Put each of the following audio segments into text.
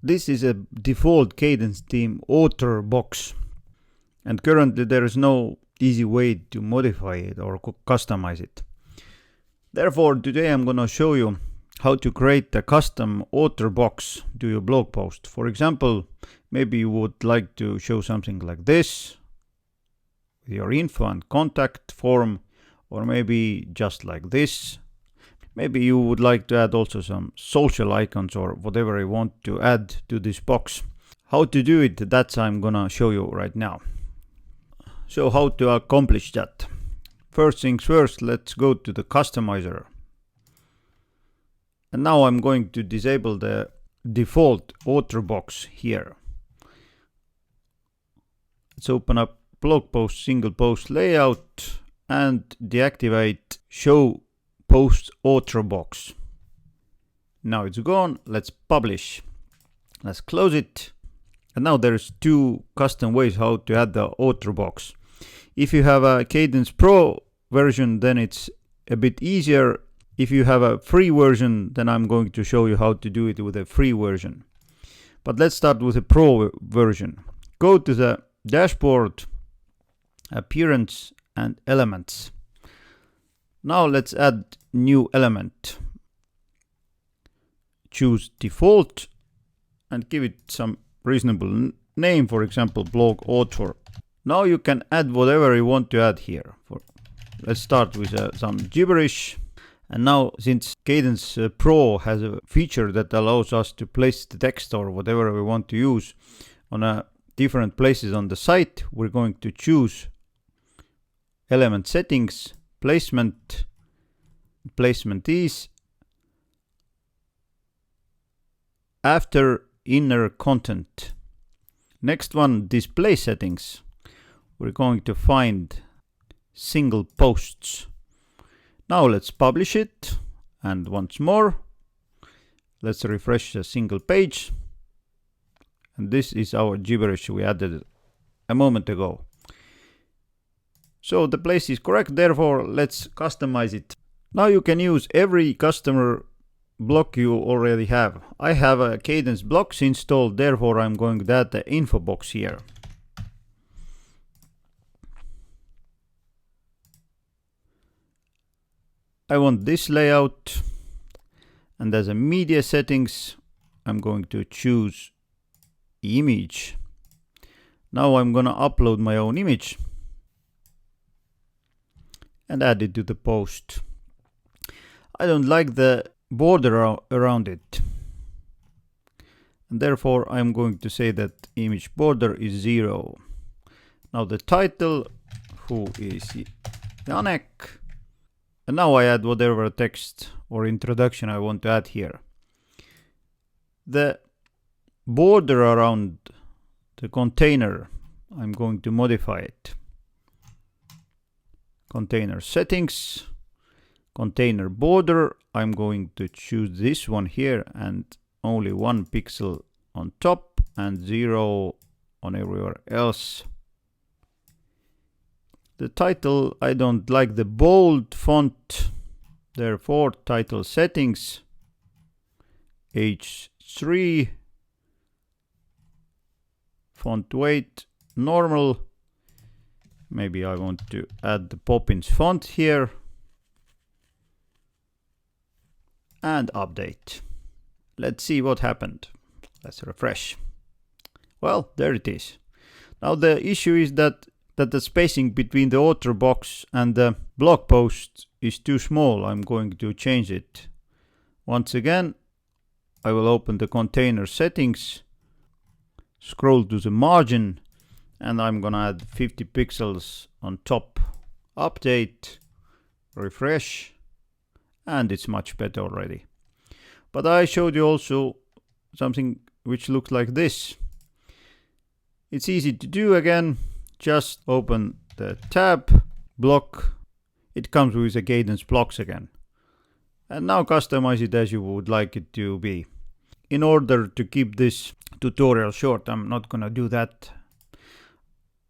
This is a default Kadence theme author box, and currently there is no easy way to modify it or customize it. Therefore, today I'm gonna show you how to create a custom author box to your blog post. For example, maybe you would like to show something like this with your info and contact form, or maybe just like this. Maybe you would like to add also some social icons or whatever you want to add to this box. How to do it, that's I'm gonna show you right now. So how to accomplish that? First things first, let's go to the customizer. And now I'm going to disable the default author box here. Let's open up blog post single post layout and deactivate show post author box. Now it's gone. Let's publish. Let's close it. And now there's two custom ways how to add the author box. If you have a Kadence Pro version, then it's a bit easier. If you have a free version, then I'm going to show you how to do it with a free version. But let's start with a pro version. Go to the dashboard, appearance and elements. Now let's add new element. Choose default and give it some reasonable name, for example, blog author. Now you can add whatever you want to add here. Let's start with some gibberish. And now, since Kadence Pro has a feature that allows us to place the text or whatever we want to use on different places on the site, we're going to choose element settings, placement is after inner content. Next one, display settings. We're going to find single posts. Now let's publish it, and once more let's refresh a single page, and this is our gibberish we added a moment ago. So the place is correct, therefore let's customize it. Now you can use every customer block you already have. I have a Kadence blocks installed, therefore I'm going to add the info box here. I want this layout, and as a media settings I'm going to choose image. Now I'm gonna upload my own image and add it to the post. I don't like the border around it, and therefore I'm going to say that image border is 0. Now the title, who is Janek, and now I add whatever text or introduction I want to add here. The border around the container, I'm going to modify it. Container settings, container border, I'm going to choose this one here and only 1 pixel on top and 0 on everywhere else. The title, I don't like the bold font, therefore title settings, H3, font weight, normal. Maybe I want to add the Poppins font here. And update. Let's see what happened. Let's refresh. Well, there it is. Now the issue is that the spacing between the author box and the blog post is too small. I'm going to change it. Once again, I will open the container settings, scroll to the margin, and I'm gonna add 50 pixels on top. Update, refresh, and it's much better already. But I showed you also something which looks like this. It's easy to do again. Just open the tab, block. It comes with a Kadence blocks again. And now customize it as you would like it to be. In order to keep this tutorial short, I'm not gonna do that.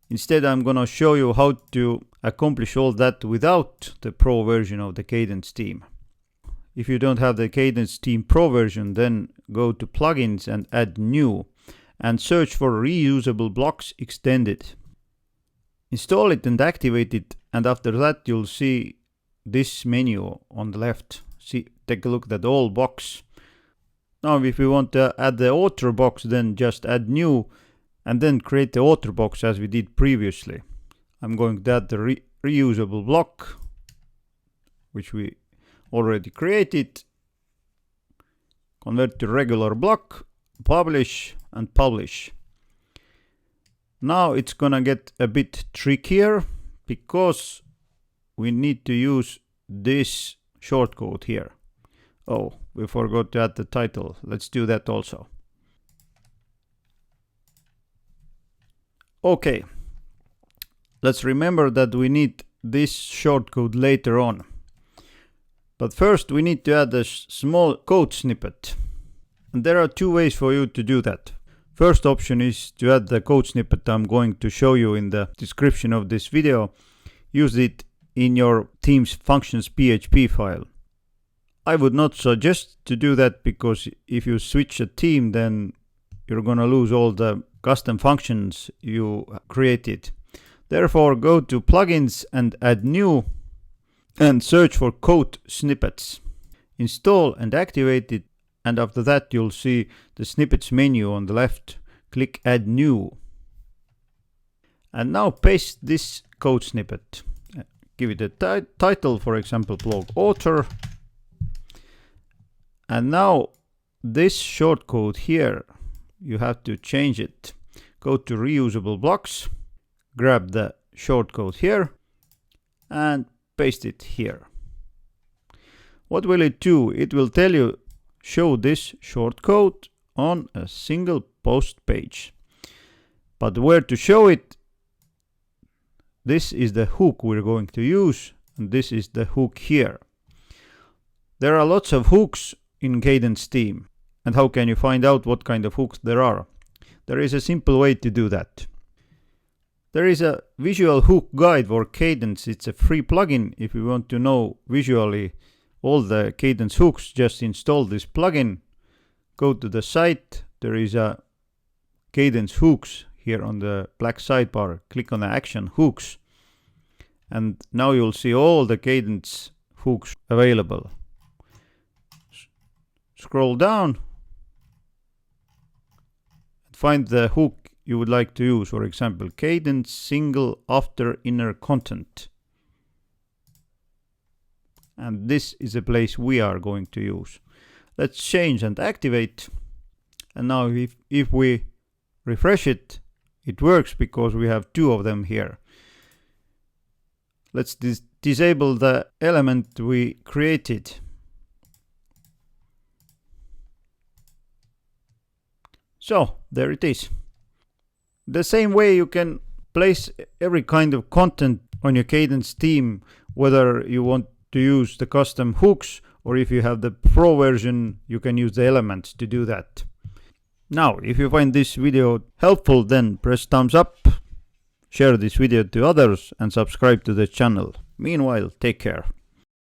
Instead, I'm gonna show you how to accomplish all that without the pro version of the Kadence theme. if you don't have the Kadence Team Pro version, then go to plugins and add new and search for reusable blocks extended. Install it and activate it, and after that you'll see this menu on the left. Take a look at all box. Now if we want to add the author box, then just add new and then create the author box as we did previously. I'm going to add the reusable block, which we already created. Convert to regular block, publish and publish. Now it's gonna get a bit trickier because we need to use this shortcode here. Oh, we forgot to add the title. Let's do that also. Okay, let's remember that we need this shortcode later on. But first we need to add a small code snippet. And there are two ways for you to do that. First option is to add the code snippet I'm going to show you in the description of this video. Use it in your team's functions PHP file. I would not suggest to do that because if you switch a team, then you're gonna lose all the custom functions you created. Therefore, go to plugins and add new and search for code snippets. Install and activate it, and after that you'll see the snippets menu on the left. Click add new. And now paste this code snippet. Give it a title, for example, blog author. And now this shortcode here, you have to change it. Go to reusable blocks, grab the shortcode here and paste it here. What will it do? It will tell you show this shortcode on a single post page. But where to show it? This is the hook we're going to use, and this is the hook here. There are lots of hooks in Kadence Team. And how can you find out what kind of hooks there are? There is a simple way to do that. There is a visual hook guide for Kadence. It's a free plugin. If you want to know visually all the Kadence hooks, just install this plugin. Go to the site. There is a Kadence hooks here on the black sidebar. Click on the action hooks. And now you'll see all the Kadence hooks available. Scroll down. Find the hook you would like to use. For example, Kadence single after inner content. And this is a place we are going to use. Let's change and activate. And now if we refresh it, it works because we have two of them here. Let's disable the element we created. So there it is. The same way you can place every kind of content on your Kadence team, whether you want to use the custom hooks or if you have the pro version, you can use the elements to do that. Now, if you find this video helpful, then press thumbs up, share this video to others and subscribe to the channel. Meanwhile, take care.